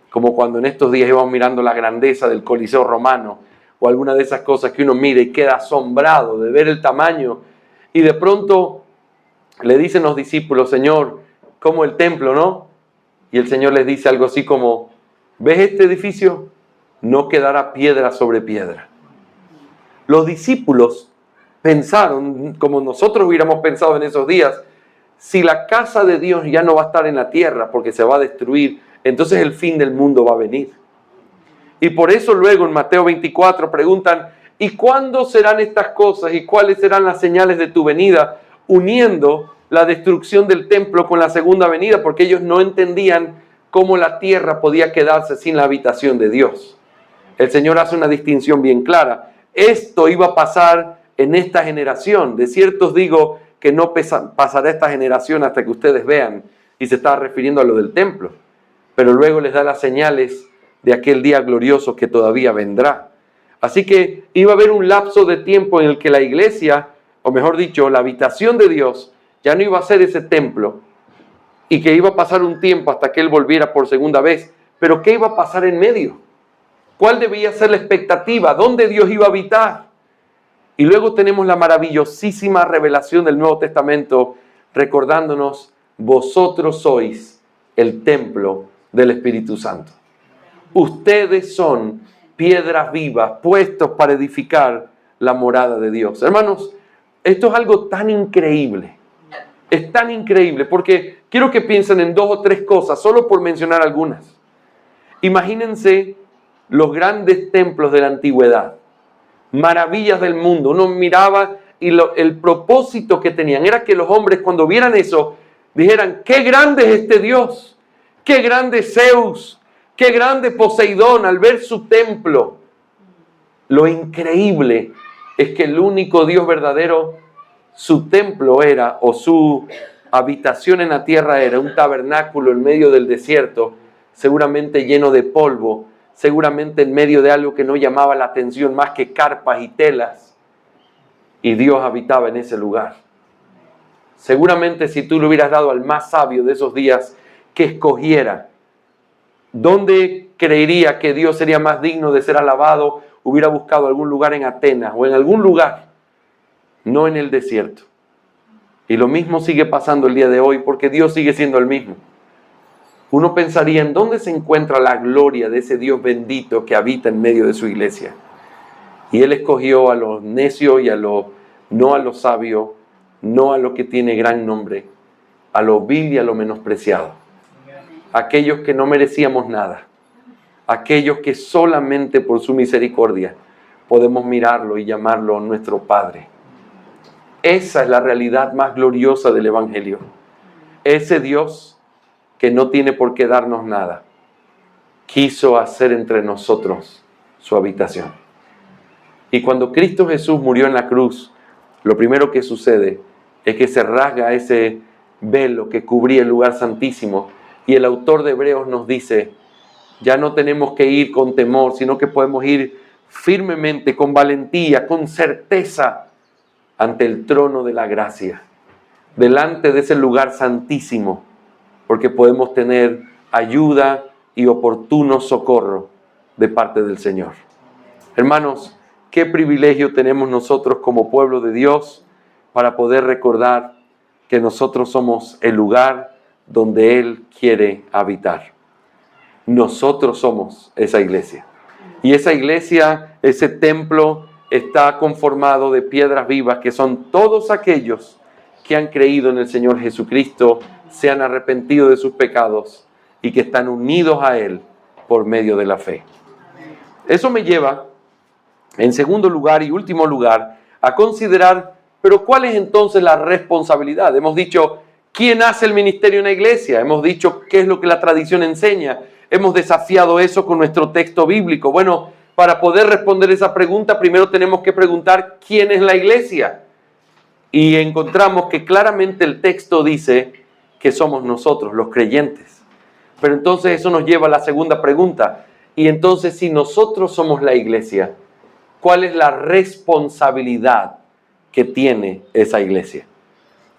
como cuando en estos días íbamos mirando la grandeza del Coliseo Romano o alguna de esas cosas que uno mira y queda asombrado de ver el tamaño, y de pronto le dicen los discípulos: Señor, como el templo, ¿no? Y el Señor les dice algo así como: ¿ves este edificio? No quedará piedra sobre piedra. Los discípulos pensaron, como nosotros hubiéramos pensado en esos días, si la casa de Dios ya no va a estar en la tierra porque se va a destruir, entonces el fin del mundo va a venir. Y por eso luego en Mateo 24 preguntan: ¿y cuándo serán estas cosas y cuáles serán las señales de tu venida? Uniendo la destrucción del templo con la segunda venida, porque ellos no entendían cómo la tierra podía quedarse sin la habitación de Dios. El Señor hace una distinción bien clara. Esto iba a pasar en esta generación. De cierto os digo que no pasará esta generación hasta que ustedes vean. Y se está refiriendo a lo del templo. Pero luego les da las señales de aquel día glorioso que todavía vendrá. Así que iba a haber un lapso de tiempo en el que la iglesia, o mejor dicho, la habitación de Dios, ya no iba a ser ese templo, y que iba a pasar un tiempo hasta que Él volviera por segunda vez. Pero ¿qué iba a pasar en medio? ¿Cuál debía ser la expectativa? ¿Dónde Dios iba a habitar? Y luego tenemos la maravillosísima revelación del Nuevo Testamento, recordándonos: vosotros sois el templo del Espíritu Santo. Ustedes son piedras vivas, puestos para edificar la morada de Dios. Hermanos, esto es algo tan increíble. Es tan increíble porque quiero que piensen en 2 o 3 cosas, solo por mencionar algunas. Imagínense los grandes templos de la antigüedad, maravillas del mundo. Uno miraba y el propósito que tenían era que los hombres, cuando vieran eso, dijeran: ¡qué grande es este Dios! ¡Qué grande Zeus! ¡Qué grande Poseidón! Al ver su templo. Lo increíble es que el único Dios verdadero, su templo era, o su habitación en la tierra era, un tabernáculo en medio del desierto, seguramente lleno de polvo, seguramente en medio de algo que no llamaba la atención más que carpas y telas. Y Dios habitaba en ese lugar. Seguramente si tú le hubieras dado al más sabio de esos días que escogiera dónde creería que Dios sería más digno de ser alabado, hubiera buscado algún lugar en Atenas o en algún lugar, no en el desierto. Y lo mismo sigue pasando el día de hoy, porque Dios sigue siendo el mismo. Uno pensaría: ¿en dónde se encuentra la gloria de ese Dios bendito que habita en medio de su iglesia? Y Él escogió a los necios y no a los sabios, no a lo que tiene gran nombre, a lo vil y a lo menospreciado. Aquellos que no merecíamos nada, aquellos que solamente por su misericordia podemos mirarlo y llamarlo nuestro Padre. Esa es la realidad más gloriosa del Evangelio. Ese Dios que no tiene por qué darnos nada, quiso hacer entre nosotros su habitación. Y cuando Cristo Jesús murió en la cruz, lo primero que sucede es que se rasga ese velo que cubría el lugar santísimo, y el autor de Hebreos nos dice, ya no tenemos que ir con temor, sino que podemos ir firmemente, con valentía, con certeza, ante el trono de la gracia, delante de ese lugar santísimo, porque podemos tener ayuda y oportuno socorro de parte del Señor. Hermanos, qué privilegio tenemos nosotros como pueblo de Dios para poder recordar que nosotros somos el lugar donde Él quiere habitar. Nosotros somos esa iglesia. Y esa iglesia, ese templo, está conformado de piedras vivas, que son todos aquellos que han creído en el Señor Jesucristo, se han arrepentido de sus pecados y que están unidos a Él por medio de la fe. Eso me lleva, en segundo lugar y último lugar, a considerar, pero ¿cuál es entonces la responsabilidad? Hemos dicho, ¿quién hace el ministerio en la iglesia? Hemos dicho, ¿qué es lo que la tradición enseña? Hemos desafiado eso con nuestro texto bíblico. Bueno, para poder responder esa pregunta, primero tenemos que preguntar, ¿quién es la iglesia? Y encontramos que claramente el texto dice que somos nosotros, los creyentes. Pero entonces eso nos lleva a la segunda pregunta. Y entonces, si nosotros somos la iglesia, ¿cuál es la responsabilidad que tiene esa iglesia?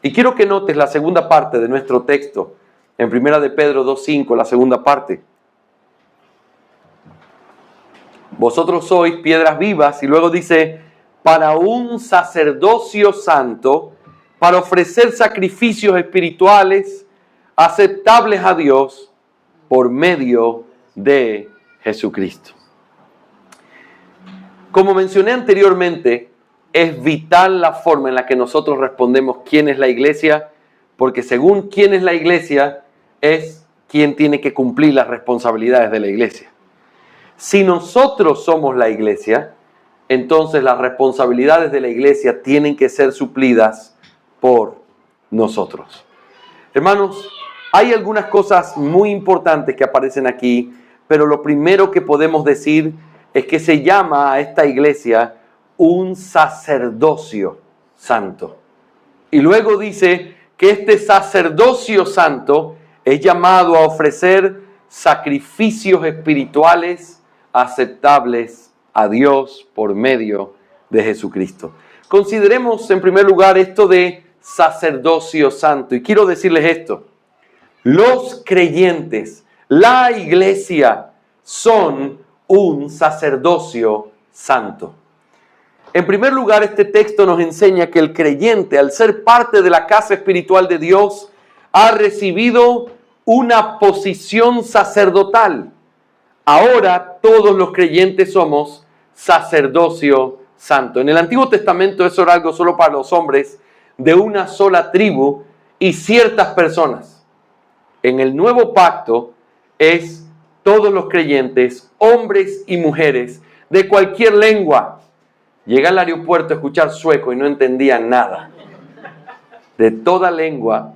Y quiero que notes la segunda parte de nuestro texto, en 1 de Pedro 2:5, la segunda parte. Vosotros sois piedras vivas, y luego dice, para un sacerdocio santo, para ofrecer sacrificios espirituales aceptables a Dios por medio de Jesucristo. Como mencioné anteriormente, es vital la forma en la que nosotros respondemos quién es la iglesia, porque según quién es la iglesia, es quien tiene que cumplir las responsabilidades de la iglesia. Si nosotros somos la iglesia, entonces las responsabilidades de la iglesia tienen que ser suplidas por nosotros. Hermanos, hay algunas cosas muy importantes que aparecen aquí, pero lo primero que podemos decir es que se llama a esta iglesia un sacerdocio santo. Y luego dice que este sacerdocio santo es llamado a ofrecer sacrificios espirituales aceptables a Dios por medio de Jesucristo. Consideremos en primer lugar esto de sacerdocio santo. Y quiero decirles esto. Los creyentes, la iglesia, son un sacerdocio santo. En primer lugar, este texto nos enseña que el creyente, al ser parte de la casa espiritual de Dios, ha recibido una posición sacerdotal. Ahora todos los creyentes somos sacerdocio santo. En el Antiguo Testamento eso era algo solo para los hombres de una sola tribu y ciertas personas. En el Nuevo Pacto es todos los creyentes, hombres y mujeres, de cualquier lengua. Llegué al aeropuerto a escuchar sueco y no entendía nada. De toda lengua,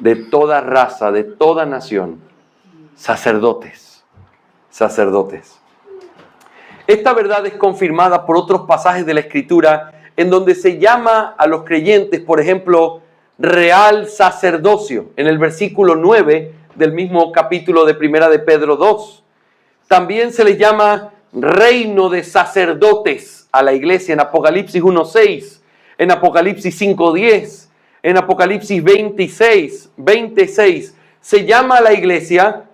de toda raza, de toda nación, sacerdotes. Sacerdotes. Esta verdad es confirmada por otros pasajes de la Escritura en donde se llama a los creyentes, por ejemplo, real sacerdocio, en el versículo 9 del mismo capítulo de 1 de Pedro 2. También se les llama reino de sacerdotes a la iglesia en Apocalipsis 1:6, en Apocalipsis 5:10, en Apocalipsis 26, se llama a la iglesia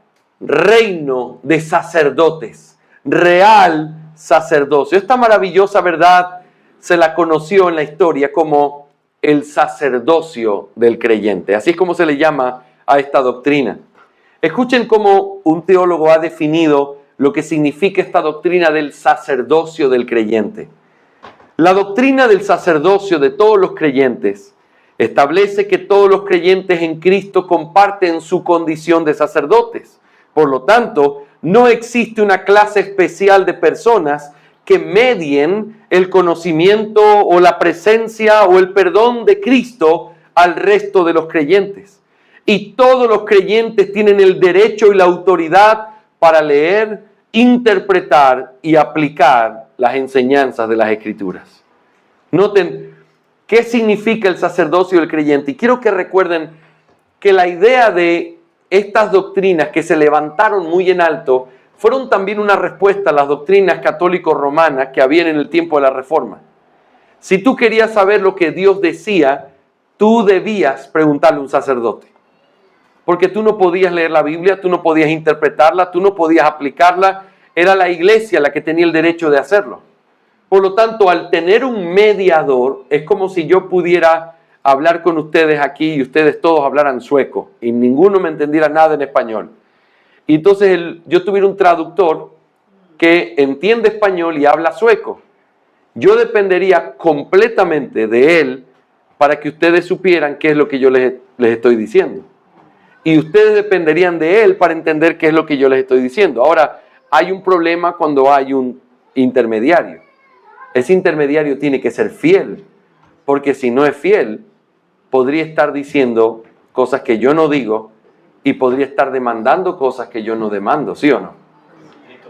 reino de sacerdotes, real sacerdocio. Esta maravillosa verdad se la conoció en la historia como el sacerdocio del creyente. Así es como se le llama a esta doctrina. Escuchen cómo un teólogo ha definido lo que significa esta doctrina del sacerdocio del creyente. La doctrina del sacerdocio de todos los creyentes establece que todos los creyentes en Cristo comparten su condición de sacerdotes. Por lo tanto, no existe una clase especial de personas que medien el conocimiento o la presencia o el perdón de Cristo al resto de los creyentes. Y todos los creyentes tienen el derecho y la autoridad para leer, interpretar y aplicar las enseñanzas de las Escrituras. Noten ¿Qué significa el sacerdocio del creyente? Y quiero que recuerden que la idea de estas doctrinas que se levantaron muy en alto fueron también una respuesta a las doctrinas católico-romanas que habían en el tiempo de la Reforma. Si tú querías saber lo que Dios decía, tú debías preguntarle a un sacerdote. Porque tú no podías leer la Biblia, tú no podías interpretarla, tú no podías aplicarla. Era la iglesia la que tenía el derecho de hacerlo. Por lo tanto, al tener un mediador, es como si yo pudiera hablar con ustedes aquí y ustedes todos hablaran sueco y ninguno me entendiera nada en español. Y entonces yo tuviera un traductor que entiende español y habla sueco. Yo dependería completamente de él para que ustedes supieran qué es lo que yo les estoy diciendo. Y ustedes dependerían de él para entender qué es lo que yo les estoy diciendo. Ahora, hay un problema cuando hay un intermediario. Ese intermediario tiene que ser fiel, porque si no es fiel, podría estar diciendo cosas que yo no digo y podría estar demandando cosas que yo no demando, ¿sí o no?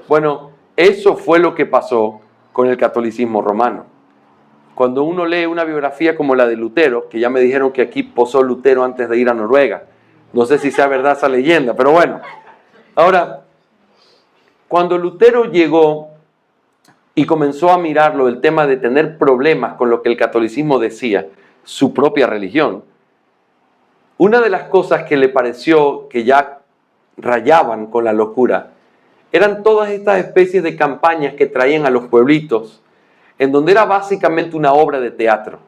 Bueno, eso fue lo que pasó con el catolicismo romano. Cuando uno lee una biografía como la de Lutero, que ya me dijeron que aquí posó Lutero antes de ir a Noruega, no sé si sea verdad esa leyenda, pero bueno. Ahora, cuando Lutero llegó y comenzó a mirarlo, el tema de tener problemas con lo que el catolicismo decía, su propia religión, una de las cosas que le pareció que ya rayaban con la locura, eran todas estas especies de campañas que traían a los pueblitos, en donde era básicamente una obra de teatro.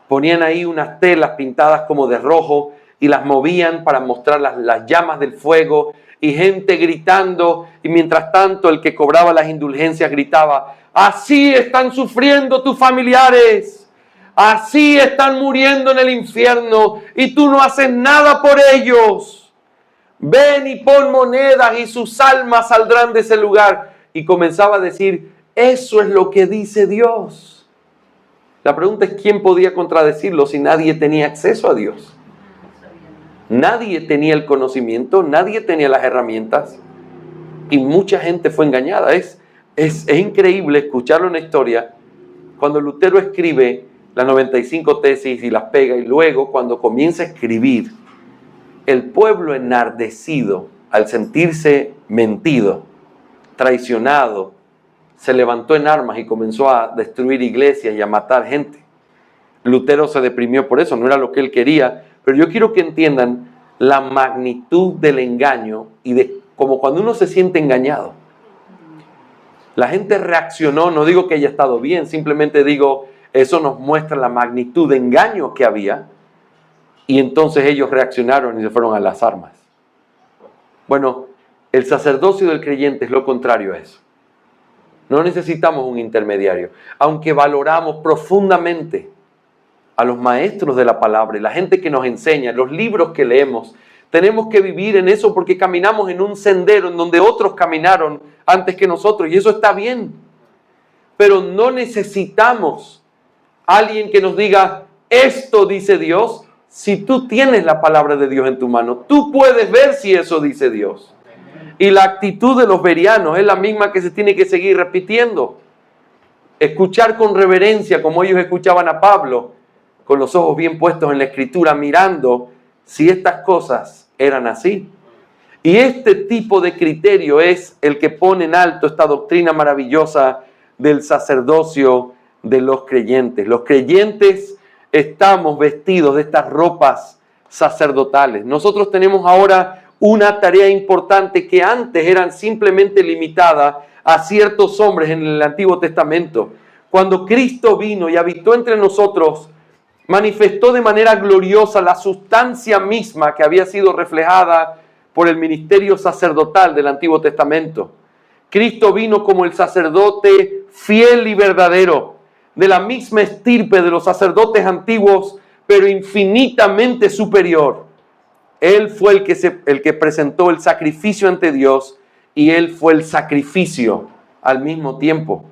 Ponían ahí unas telas pintadas como de rojo y las movían para mostrar las llamas del fuego y gente gritando, y mientras tanto el que cobraba las indulgencias gritaba: así están sufriendo tus familiares, así están muriendo en el infierno y tú no haces nada por ellos. Ven y pon monedas y sus almas saldrán de ese lugar. Y comenzaba a decir: eso es lo que dice Dios. La pregunta es: ¿quién podía contradecirlo si nadie tenía acceso a Dios? Nadie tenía el conocimiento, nadie tenía las herramientas y mucha gente fue engañada. Es increíble escucharlo en la historia. Cuando Lutero escribe las 95 tesis y las pega, y luego cuando comienza a escribir, el pueblo enardecido al sentirse mentido, traicionado, se levantó en armas y comenzó a destruir iglesias y a matar gente. Lutero se deprimió por eso, no era lo que él quería, pero yo quiero que entiendan la magnitud del engaño y de como cuando uno se siente engañado. La gente reaccionó, no digo que haya estado bien, simplemente digo, eso nos muestra la magnitud de engaño que había, y entonces ellos reaccionaron y se fueron a las armas. Bueno, el sacerdocio del creyente es lo contrario a eso. No necesitamos un intermediario, aunque valoramos profundamente a los maestros de la palabra y la gente que nos enseña, los libros que leemos. Tenemos que vivir en eso porque caminamos en un sendero en donde otros caminaron antes que nosotros, y eso está bien. Pero no necesitamos alguien que nos diga: esto dice Dios. Si tú tienes la palabra de Dios en tu mano, tú puedes ver si eso dice Dios. Y la actitud de los bereanos es la misma que se tiene que seguir repitiendo. Escuchar con reverencia, como ellos escuchaban a Pablo, con los ojos bien puestos en la Escritura, mirando si estas cosas eran así. Y este tipo de criterio es el que pone en alto esta doctrina maravillosa del sacerdocio de los creyentes. Los creyentes estamos vestidos de estas ropas sacerdotales. Nosotros tenemos ahora una tarea importante que antes eran simplemente limitada a ciertos hombres en el Antiguo Testamento. Cuando Cristo vino y habitó entre nosotros, manifestó de manera gloriosa la sustancia misma que había sido reflejada por el ministerio sacerdotal del Antiguo Testamento. Cristo vino como el sacerdote fiel y verdadero, de la misma estirpe de los sacerdotes antiguos, pero infinitamente superior. Él fue el que presentó el sacrificio ante Dios, y Él fue el sacrificio al mismo tiempo.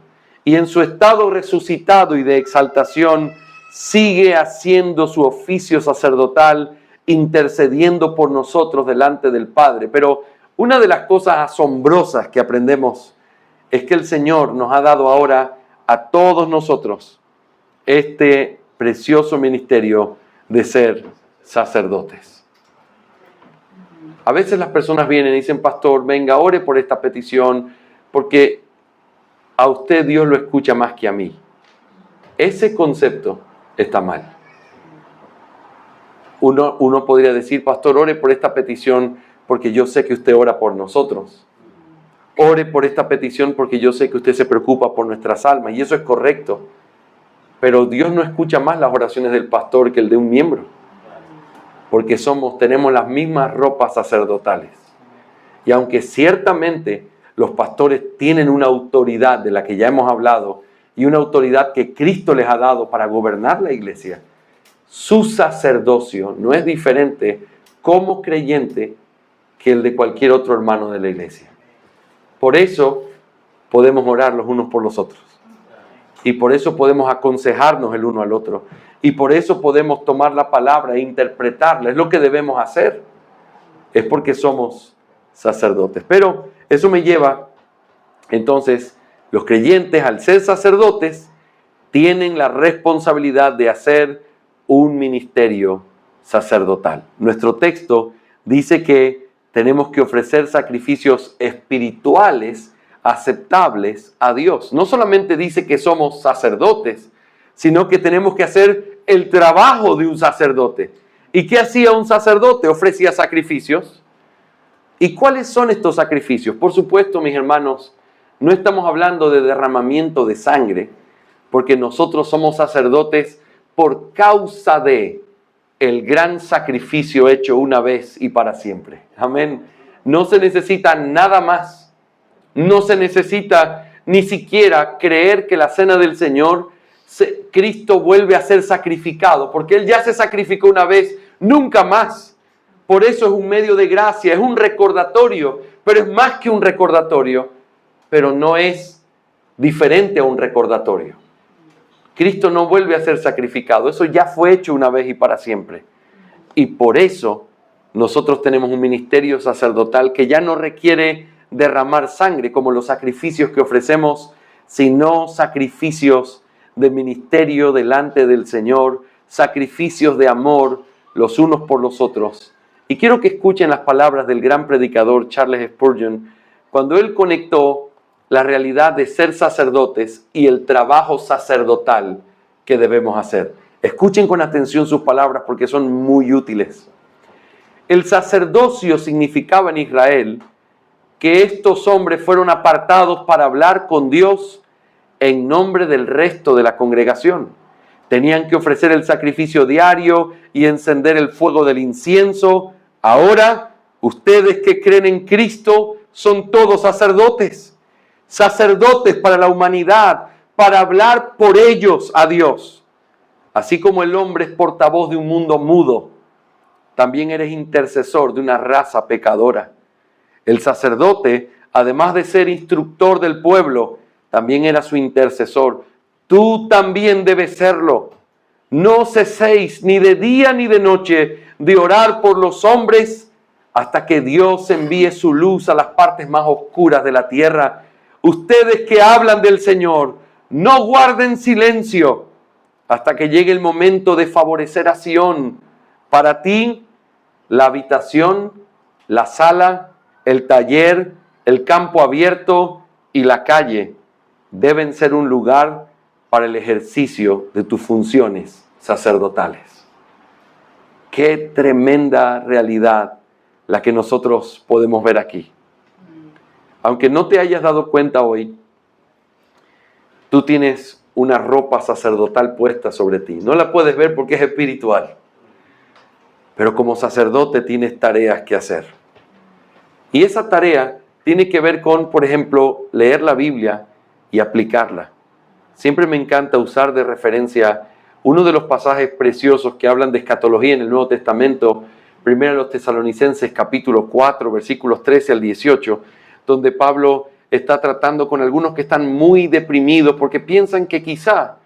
Y en su estado resucitado y de exaltación, sigue haciendo su oficio sacerdotal, intercediendo por nosotros delante del Padre. Pero una de las cosas asombrosas que aprendemos es que el Señor nos ha dado ahora a todos nosotros este precioso ministerio de ser sacerdotes. A veces las personas vienen y dicen, pastor, venga, ore por esta petición, porque a usted Dios lo escucha más que a mí. Ese concepto está mal. Uno podría decir, pastor, ore por esta petición porque yo sé que usted ora por nosotros. Ore por esta petición porque yo sé que usted se preocupa por nuestras almas. Y eso es correcto. Pero Dios no escucha más las oraciones del pastor que el de un miembro. Porque tenemos las mismas ropas sacerdotales. Y aunque ciertamente los pastores tienen una autoridad de la que ya hemos hablado, y una autoridad que Cristo les ha dado para gobernar la iglesia, su sacerdocio no es diferente como creyente que el de cualquier otro hermano de la iglesia. Por eso podemos orar los unos por los otros. Y por eso podemos aconsejarnos el uno al otro. Y por eso podemos tomar la palabra e interpretarla. Es lo que debemos hacer. Es porque somos sacerdotes. Pero eso me lleva, entonces, los creyentes al ser sacerdotes tienen la responsabilidad de hacer un ministerio sacerdotal. Nuestro texto dice que tenemos que ofrecer sacrificios espirituales aceptables a Dios. No solamente dice que somos sacerdotes, sino que tenemos que hacer el trabajo de un sacerdote. ¿Y qué hacía un sacerdote? Ofrecía sacrificios. ¿Y cuáles son estos sacrificios? Por supuesto, mis hermanos, no estamos hablando de derramamiento de sangre, porque nosotros somos sacerdotes por causa de el gran sacrificio hecho una vez y para siempre. Amén. No se necesita nada más. No se necesita ni siquiera creer que la cena del Señor, Cristo vuelve a ser sacrificado, porque Él ya se sacrificó una vez, nunca más. Por eso es un medio de gracia, es un recordatorio, pero es más que un recordatorio, pero no es diferente a un recordatorio. Cristo no vuelve a ser sacrificado, eso ya fue hecho una vez y para siempre. Y por eso nosotros tenemos un ministerio sacerdotal que ya no requiere derramar sangre como los sacrificios que ofrecemos, sino sacrificios de ministerio delante del Señor, sacrificios de amor los unos por los otros. Y quiero que escuchen las palabras del gran predicador Charles Spurgeon cuando él conectó la realidad de ser sacerdotes y el trabajo sacerdotal que debemos hacer. Escuchen con atención sus palabras porque son muy útiles. El sacerdocio significaba en Israel que estos hombres fueron apartados para hablar con Dios en nombre del resto de la congregación. Tenían que ofrecer el sacrificio diario y encender el fuego del incienso. Ahora, ustedes que creen en Cristo son todos sacerdotes. Sacerdotes para la humanidad, para hablar por ellos a Dios. Así como el hombre es portavoz de un mundo mudo, también eres intercesor de una raza pecadora. El sacerdote, además de ser instructor del pueblo, también era su intercesor. Tú también debes serlo. No ceséis ni de día ni de noche de orar por los hombres hasta que Dios envíe su luz a las partes más oscuras de la tierra. Ustedes que hablan del Señor, no guarden silencio hasta que llegue el momento de favorecer a Sión. Para ti, la habitación, la sala, el taller, el campo abierto y la calle deben ser un lugar para el ejercicio de tus funciones sacerdotales. Qué tremenda realidad la que nosotros podemos ver aquí. Aunque no te hayas dado cuenta hoy, tú tienes una ropa sacerdotal puesta sobre ti. No la puedes ver porque es espiritual. Pero como sacerdote tienes tareas que hacer. Y esa tarea tiene que ver con, por ejemplo, leer la Biblia y aplicarla. Siempre me encanta usar de referencia uno de los pasajes preciosos que hablan de escatología en el Nuevo Testamento, 1 Tesalonicenses capítulo 4, versículos 13 al 18, donde Pablo está tratando con algunos que están muy deprimidos porque piensan que quizá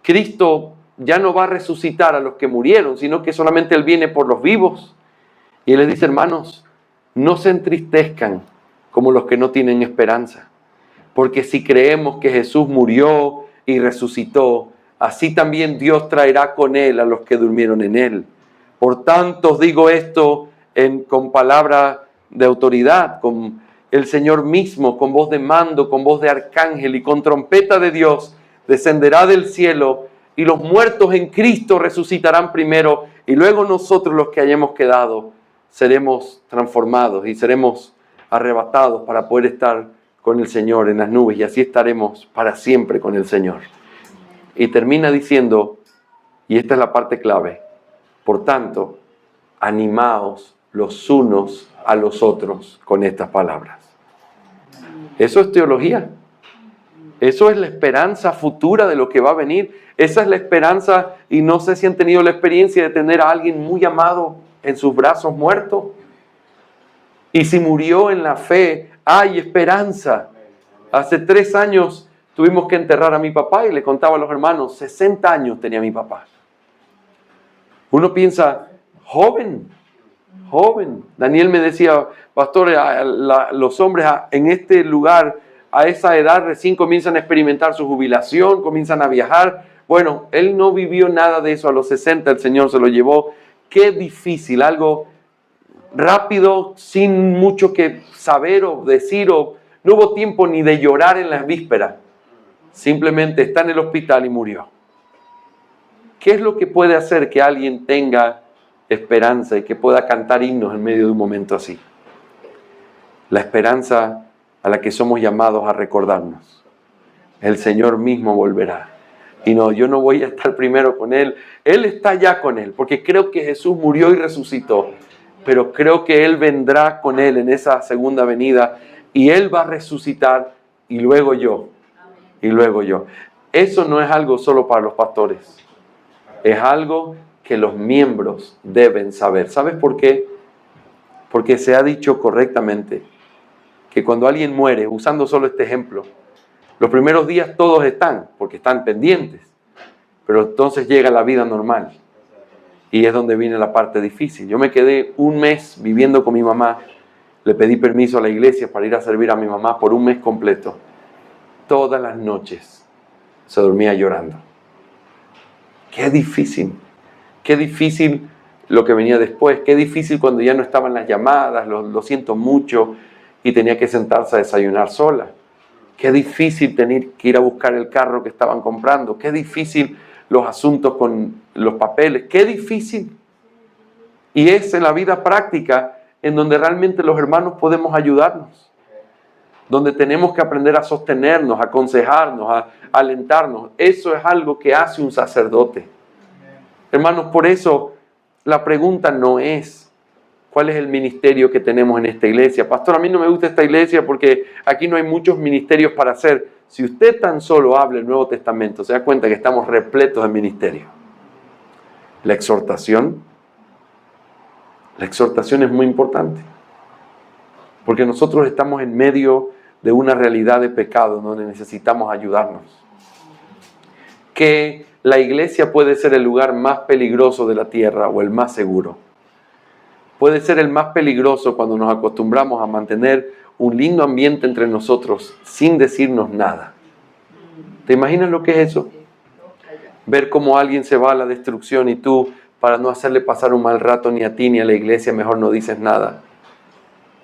Cristo ya no va a resucitar a los que murieron, sino que solamente Él viene por los vivos. Y Él les dice, hermanos, no se entristezcan como los que no tienen esperanza. Porque si creemos que Jesús murió y resucitó, así también Dios traerá con Él a los que durmieron en Él. Por tanto, os digo esto con palabra de autoridad, con el Señor mismo, con voz de mando, con voz de arcángel y con trompeta de Dios, descenderá del cielo, y los muertos en Cristo resucitarán primero, y luego nosotros los que hayamos quedado seremos transformados y seremos arrebatados para poder estar con el Señor en las nubes, y así estaremos para siempre con el Señor. Y termina diciendo, y esta es la parte clave, por tanto, animaos los unos a los otros con estas palabras. Eso es teología. Eso es la esperanza futura de lo que va a venir. Esa es la esperanza, y no sé si han tenido la experiencia de tener a alguien muy amado en sus brazos muerto. Y si murió en la fe, hay esperanza. Hace 3 años tuvimos que enterrar a mi papá y le contaba a los hermanos, 60 años tenía mi papá. Uno piensa, joven. Daniel me decía, pastor, los hombres en este lugar, a esa edad recién comienzan a experimentar su jubilación, comienzan a viajar. Bueno, él no vivió nada de eso a los 60, el Señor se lo llevó. Qué difícil, algo rápido, sin mucho que saber o decir, no hubo tiempo ni de llorar en las vísperas. Simplemente está en el hospital y murió. ¿Qué es lo que puede hacer que alguien tenga esperanza y que pueda cantar himnos en medio de un momento así? La esperanza a la que somos llamados a recordarnos. El Señor mismo volverá. Y no, yo no voy a estar primero con Él. Él está ya con Él, porque creo que Jesús murió y resucitó. Pero creo que Él vendrá con Él en esa segunda venida, y Él va a resucitar, y luego yo. Y luego yo. Eso no es algo solo para los pastores. Es algo que los miembros deben saber. ¿Sabes por qué? Porque se ha dicho correctamente que cuando alguien muere, usando solo este ejemplo, los primeros días todos están, porque están pendientes, pero entonces llega la vida normal, y es donde viene la parte difícil. Yo me quedé 1 mes viviendo con mi mamá, le pedí permiso a la iglesia para ir a servir a mi mamá por 1 mes completo. Todas las noches se dormía llorando. Qué difícil lo que venía después, qué difícil cuando ya no estaban las llamadas, lo siento mucho, y tenía que sentarse a desayunar sola. Qué difícil tener que ir a buscar el carro que estaban comprando, qué difícil los asuntos con los papeles, qué difícil. Y es en la vida práctica en donde realmente los hermanos podemos ayudarnos, donde tenemos que aprender a sostenernos, a aconsejarnos, a alentarnos. Eso es algo que hace un sacerdote. Hermanos, por eso la pregunta no es ¿cuál es el ministerio que tenemos en esta iglesia? Pastor, a mí no me gusta esta iglesia porque aquí no hay muchos ministerios para hacer. Si usted tan solo habla el Nuevo Testamento, se da cuenta que estamos repletos de ministerios. La exhortación es muy importante, porque nosotros estamos en medio de una realidad de pecado donde necesitamos ayudarnos. Que la iglesia puede ser el lugar más peligroso de la tierra o el más seguro. Puede ser el más peligroso cuando nos acostumbramos a mantener un lindo ambiente entre nosotros sin decirnos nada. ¿Te imaginas lo que es eso? Ver cómo alguien se va a la destrucción y tú, para no hacerle pasar un mal rato ni a ti ni a la iglesia, mejor no dices nada.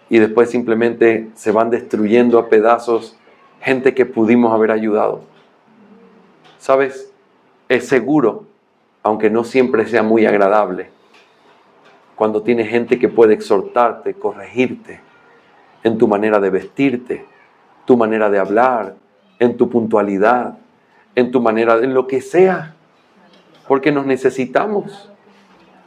Y después simplemente se van destruyendo a pedazos gente que pudimos haber ayudado. ¿Sabes? Es seguro, aunque no siempre sea muy agradable, cuando tienes gente que puede exhortarte, corregirte en tu manera de vestirte, tu manera de hablar, en tu puntualidad, en tu manera, en lo que sea, porque nos necesitamos.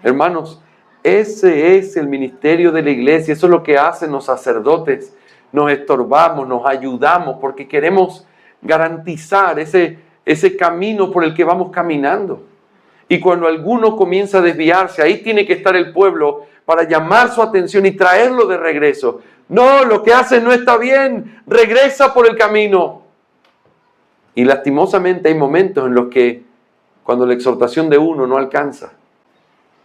Hermanos, ese es el ministerio de la iglesia, eso es lo que hacen los sacerdotes. Nos estorbamos, nos ayudamos, porque queremos garantizar ese camino por el que vamos caminando. Y cuando alguno comienza a desviarse, ahí tiene que estar el pueblo para llamar su atención y traerlo de regreso. No, lo que haces no está bien, regresa por el camino. Y lastimosamente hay momentos en los que cuando la exhortación de uno no alcanza,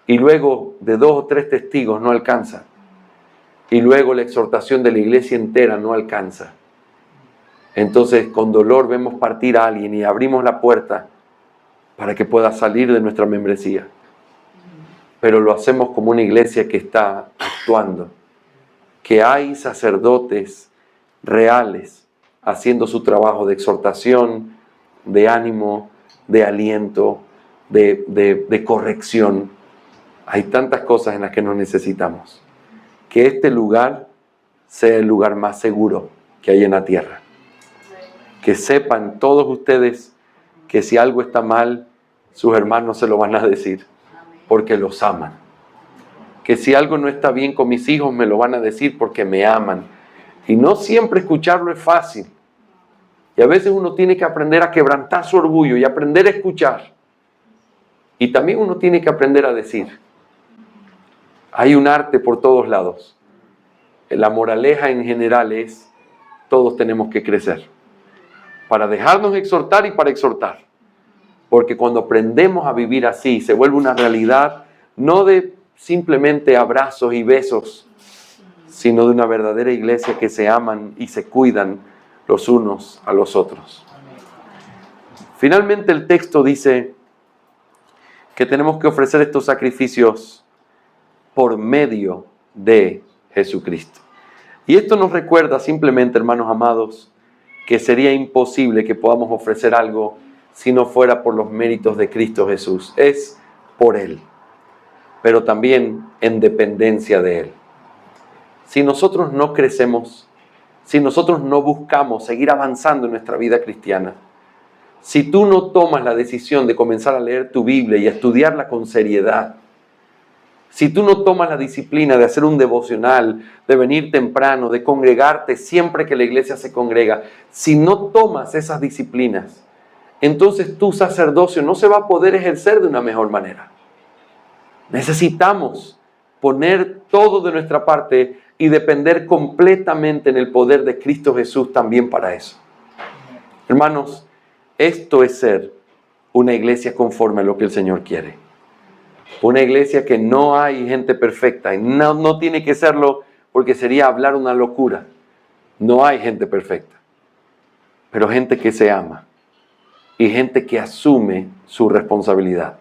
y luego de 2 o 3 testigos no alcanza, y luego la exhortación de la iglesia entera no alcanza, entonces con dolor vemos partir a alguien y abrimos la puerta para que pueda salir de nuestra membresía. Pero lo hacemos como una iglesia que está actuando, que hay sacerdotes reales haciendo su trabajo de exhortación, de ánimo, de aliento, de corrección. Hay tantas cosas en las que nos necesitamos. Que este lugar sea el lugar más seguro que hay en la tierra. Que sepan todos ustedes que si algo está mal, sus hermanos se lo van a decir, porque los aman. Que si algo no está bien con mis hijos, me lo van a decir porque me aman. Y no siempre escucharlo es fácil. Y a veces uno tiene que aprender a quebrantar su orgullo y aprender a escuchar. Y también uno tiene que aprender a decir. Hay un arte por todos lados. La moraleja en general es, todos tenemos que crecer. Para dejarnos exhortar y para exhortar. Porque cuando aprendemos a vivir así, se vuelve una realidad no de simplemente abrazos y besos, sino de una verdadera iglesia que se aman y se cuidan los unos a los otros. Finalmente el texto dice que tenemos que ofrecer estos sacrificios por medio de Jesucristo. Y esto nos recuerda simplemente, hermanos amados, que sería imposible que podamos ofrecer algo si no fuera por los méritos de Cristo Jesús. Es por Él, pero también en dependencia de Él. Si nosotros no crecemos, si nosotros no buscamos seguir avanzando en nuestra vida cristiana, si tú no tomas la decisión de comenzar a leer tu Biblia y a estudiarla con seriedad, si tú no tomas la disciplina de hacer un devocional, de venir temprano, de congregarte siempre que la iglesia se congrega, si no tomas esas disciplinas, entonces tu sacerdocio no se va a poder ejercer de una mejor manera. Necesitamos poner todo de nuestra parte y depender completamente en el poder de Cristo Jesús también para eso. Hermanos, esto es ser una iglesia conforme a lo que el Señor quiere. Una iglesia que no hay gente perfecta, y no tiene que serlo porque sería hablar una locura. No hay gente perfecta, pero gente que se ama y gente que asume su responsabilidad.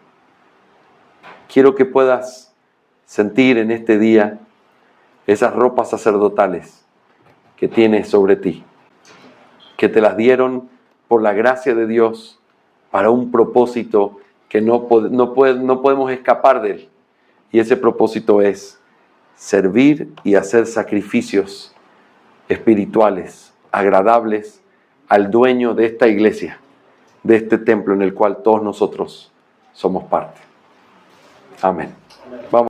Quiero que puedas sentir en este día esas ropas sacerdotales que tienes sobre ti, que te las dieron por la gracia de Dios para un propósito que no podemos escapar de él. Y ese propósito es servir y hacer sacrificios espirituales, agradables al dueño de esta iglesia, de este templo en el cual todos nosotros somos parte. Amén. Vamos.